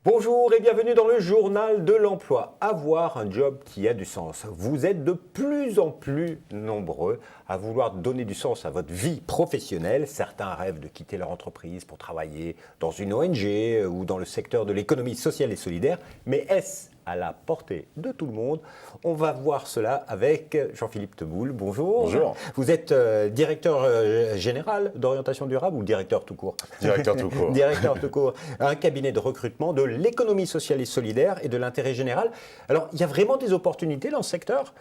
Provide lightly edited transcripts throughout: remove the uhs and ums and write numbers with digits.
Bonjour et bienvenue dans le journal de l'emploi. Avoir un job qui a du sens. Vous êtes de plus en plus nombreux à vouloir donner du sens à votre vie professionnelle. Certains rêvent de quitter leur entreprise pour travailler dans une ONG ou dans le secteur de l'économie sociale et solidaire. Mais est-ce à la portée de tout le monde? On va voir cela avec Jean-Philippe Teboul. Bonjour. Bonjour. Vous êtes directeur général d'orientation durable ou directeur tout court? Directeur tout court. Directeur tout court. Un cabinet de recrutement de l'économie sociale et solidaire et de l'intérêt général. Alors, il y a vraiment des opportunités dans ce secteur?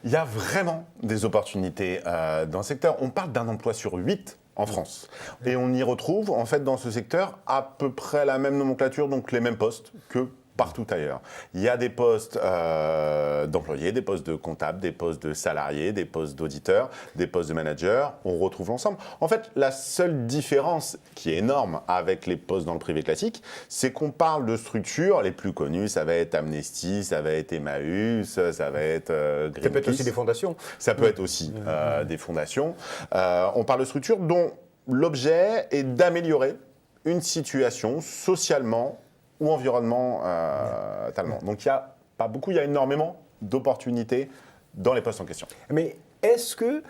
Il y a vraiment des opportunités dans le secteur. On parle d'un emploi sur 8 en France. Et on y retrouve, en fait, dans ce secteur, à peu près la même nomenclature, donc les mêmes postes que partout ailleurs. Il y a des postes d'employés, des postes de comptables, des postes de salariés, des postes d'auditeurs, des postes de managers. On retrouve l'ensemble. En fait, la seule différence qui est énorme avec les postes dans le privé classique, c'est qu'on parle de structures les plus connues. Ça va être Amnesty, ça va être Emmaüs, ça va être Greenpeace. Ça peut être aussi des fondations. Ça peut être aussi des fondations. On parle de structures dont l'objet est d'améliorer une situation socialement ou environnementalement. Donc il n'y a pas beaucoup, il y a énormément d'opportunités dans les postes en question. Mais est-ce que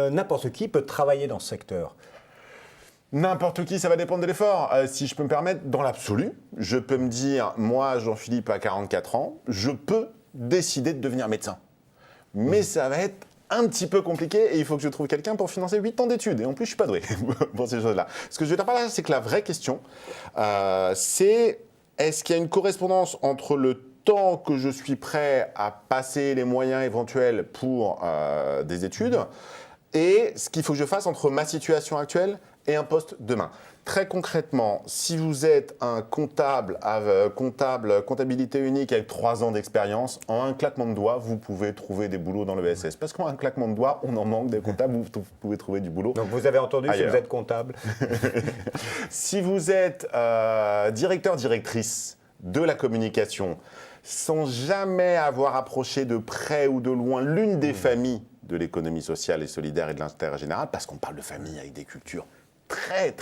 n'importe qui peut travailler dans ce secteur? N'importe qui, ça va dépendre de l'effort. Si je peux me permettre, dans l'absolu, je peux me dire, moi, Jean-Philippe, à 44 ans, je peux décider de devenir médecin. Mais ça va être un petit peu compliqué et il faut que je trouve quelqu'un pour financer 8 ans d'études. Et en plus, je ne suis pas doué pour ces choses-là. Ce que je veux dire par là, c'est que la vraie question, c'est est-ce qu'il y a une correspondance entre le temps que je suis prêt à passer les moyens éventuels pour des études et ce qu'il faut que je fasse entre ma situation actuelle et un poste demain. Très concrètement, si vous êtes un comptabilité unique avec 3 ans d'expérience, en un claquement de doigts, vous pouvez trouver des boulots dans le BSS. Parce qu'en un claquement de doigts, on en manque des comptables, vous pouvez trouver du boulot. Donc vous avez entendu, ailleurs. si vous êtes comptable. Si vous êtes directeur, directrice de la communication, sans jamais avoir approché de près ou de loin l'une des familles de l'économie sociale et solidaire et de l'intérêt général, parce qu'on parle de familles avec des cultures très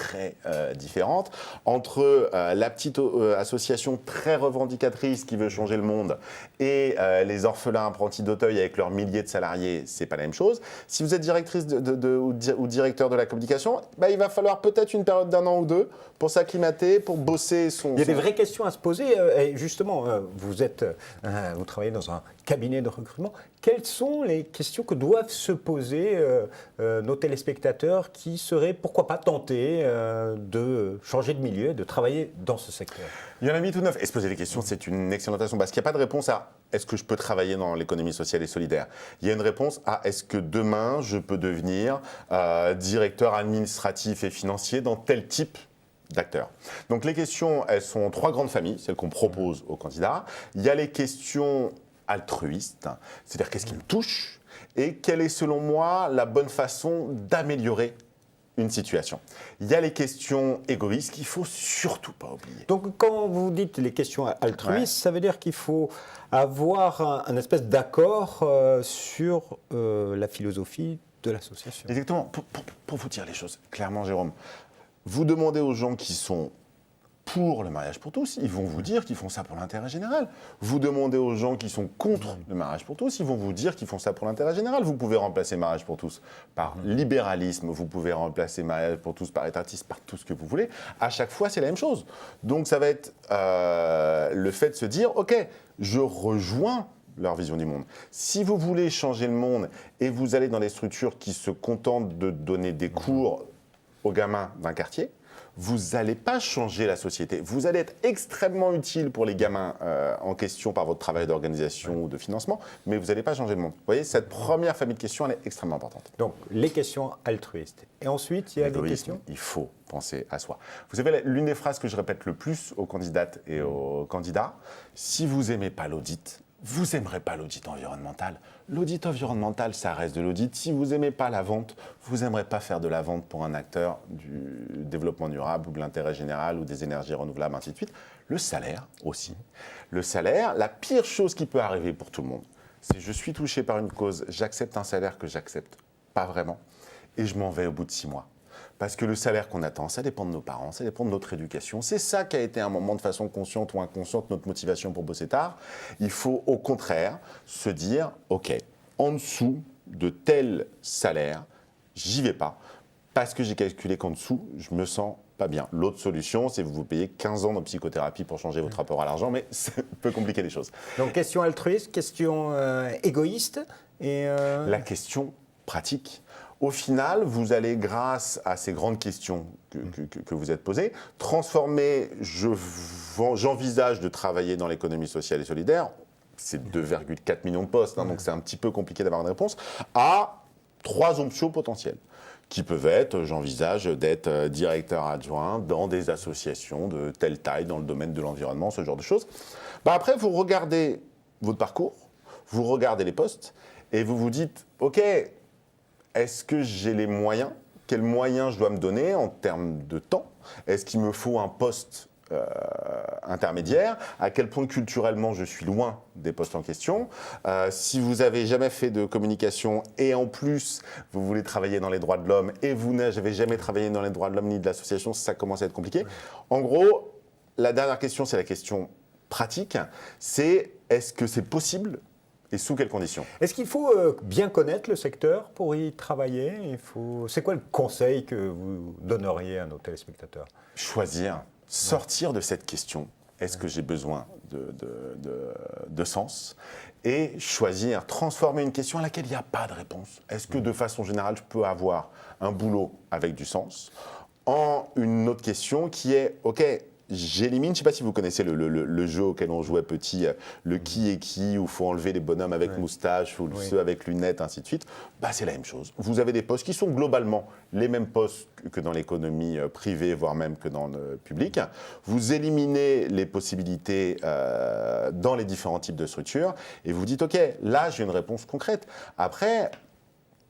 différentes, entre la petite association très revendicatrice qui veut changer le monde et les orphelins apprentis d'Auteuil avec leurs milliers de salariés, c'est pas la même chose. Si vous êtes directrice ou directeur de la communication, il va falloir peut-être une période d'1 an ou 2 pour s'acclimater, pour bosser son... Il y a des vraies questions à se poser. Et justement, vous travaillez dans un cabinet de recrutement. Quelles sont les questions que doivent se poser nos téléspectateurs qui seraient, pourquoi pas, tentés de changer de milieu, de travailler dans ce secteur? Il y en a mis tout neuf. Et se poser des questions, c'est une excellente façon. Parce qu'il n'y a pas de réponse à est-ce que je peux travailler dans l'économie sociale et solidaire. Il y a une réponse à est-ce que demain, je peux devenir directeur administratif et financier dans tel type d'acteurs. Donc les questions, elles sont 3 grandes familles, celles qu'on propose aux candidats. Il y a les questions altruistes, c'est-à-dire qu'est-ce qui me touche et quelle est selon moi la bonne façon d'améliorer une situation. Il y a les questions égoïstes qu'il ne faut surtout pas oublier. Donc quand vous dites les questions altruistes, ça veut dire qu'il faut avoir un espèce d'accord sur la philosophie de l'association. Exactement. Pour vous dire les choses clairement, Jérôme, vous demandez aux gens qui sont pour le mariage pour tous, ils vont vous dire qu'ils font ça pour l'intérêt général. Vous demandez aux gens qui sont contre le mariage pour tous, ils vont vous dire qu'ils font ça pour l'intérêt général. Vous pouvez remplacer mariage pour tous par libéralisme, vous pouvez remplacer mariage pour tous par étatisme, par tout ce que vous voulez. À chaque fois, c'est la même chose. Donc ça va être le fait de se dire, ok, je rejoins leur vision du monde. Si vous voulez changer le monde et vous allez dans des structures qui se contentent de donner des cours aux gamins d'un quartier, vous n'allez pas changer la société. Vous allez être extrêmement utile pour les gamins en question par votre travail d'organisation ou de financement, mais vous n'allez pas changer le monde. Vous voyez, cette première famille de questions, elle est extrêmement importante. Donc, les questions altruistes. Et ensuite, il y a des questions... Il faut penser à soi. Vous savez, l'une des phrases que je répète le plus aux candidates et aux candidats, si vous n'aimez pas l'audit, vous n'aimerez pas l'audit environnemental. L'audit environnemental, ça reste de l'audit. Si vous n'aimez pas la vente, vous n'aimerez pas faire de la vente pour un acteur du développement durable ou de l'intérêt général ou des énergies renouvelables, ainsi de suite. Le salaire aussi. Le salaire, la pire chose qui peut arriver pour tout le monde, c'est je suis touché par une cause, j'accepte un salaire que j'accepte pas vraiment. et je m'en vais au bout de 6 mois. Parce que le salaire qu'on attend, ça dépend de nos parents, ça dépend de notre éducation. C'est ça qui a été un moment de façon consciente ou inconsciente notre motivation pour bosser tard. Il faut au contraire se dire, OK, en dessous de tel salaire, j'y vais pas. Parce que j'ai calculé qu'en dessous, je me sens pas bien. L'autre solution, c'est que vous payez 15 ans de psychothérapie pour changer votre rapport à l'argent, mais ça peut compliquer les choses. Donc question altruiste, question égoïste et La question pratique. Au final, vous allez, grâce à ces grandes questions que vous êtes posées, transformer « j'envisage de travailler dans l'économie sociale et solidaire », c'est 2,4 millions de postes, hein, donc c'est un petit peu compliqué d'avoir une réponse, à 3 options potentielles, qui peuvent être « j'envisage d'être directeur adjoint dans des associations de telle taille dans le domaine de l'environnement », ce genre de choses. Après, vous regardez votre parcours, vous regardez les postes, et vous vous dites « OK, est-ce que j'ai les moyens? Quels moyens je dois me donner en termes de temps? Est-ce qu'il me faut un poste intermédiaire? À quel point culturellement je suis loin des postes en question? Si vous n'avez jamais fait de communication et en plus vous voulez travailler dans les droits de l'homme et vous n'avez jamais travaillé dans les droits de l'homme ni de l'association, ça commence à être compliqué. En gros, la dernière question, c'est la question pratique. C'est est-ce que c'est possible? Et sous quelles conditions? Est-ce qu'il faut bien connaître le secteur pour y travailler? C'est quoi le conseil que vous donneriez à nos téléspectateurs? Choisir, sortir de cette question. Est-ce que j'ai besoin de sens? Et choisir, transformer une question à laquelle il n'y a pas de réponse. Est-ce que de façon générale, je peux avoir un boulot avec du sens? En une autre question qui est, OK, j'élimine, je ne sais pas si vous connaissez le jeu auquel on jouait petit, le qui est qui, où il faut enlever les bonhommes avec moustache ou ceux avec lunettes, ainsi de suite. C'est la même chose. Vous avez des postes qui sont globalement les mêmes postes que dans l'économie privée, voire même que dans le public. Vous éliminez les possibilités dans les différents types de structures et vous dites, OK, là j'ai une réponse concrète. Après,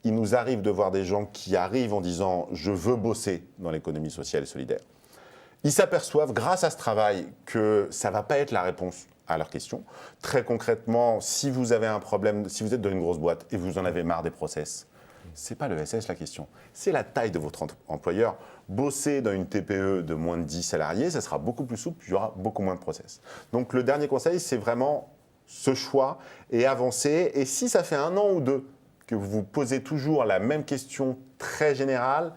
il nous arrive de voir des gens qui arrivent en disant, je veux bosser dans l'économie sociale et solidaire. Ils s'aperçoivent, grâce à ce travail, que ça ne va pas être la réponse à leurs questions. Très concrètement, si vous avez un problème, si vous êtes dans une grosse boîte et vous en avez marre des process, ce n'est pas le SS la question, c'est la taille de votre employeur. Bosser dans une TPE de moins de 10 salariés, ça sera beaucoup plus souple, il y aura beaucoup moins de process. Donc le dernier conseil, c'est vraiment ce choix et avancer. Et si ça fait 1 an ou 2 que vous vous posez toujours la même question très générale,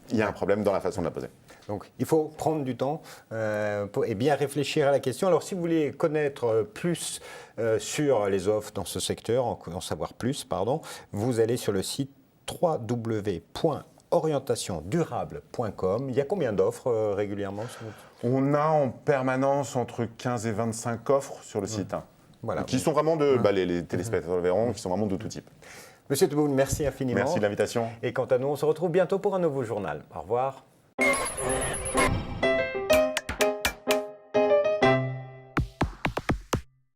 il y a un problème dans la façon de la poser. Donc, il faut prendre du temps et bien réfléchir à la question. Alors, si vous voulez connaître plus sur les offres dans ce secteur, en savoir plus, pardon, vous allez sur le site www.orientationdurable.com. Il y a combien d'offres régulièrement? On a en permanence entre 15 et 25 offres sur le site. Voilà. Qui sont vraiment les téléspectateurs verront, qui sont vraiment de tout type. Monsieur Tebboune, merci infiniment. Merci de l'invitation. Et quant à nous, on se retrouve bientôt pour un nouveau journal. Au revoir.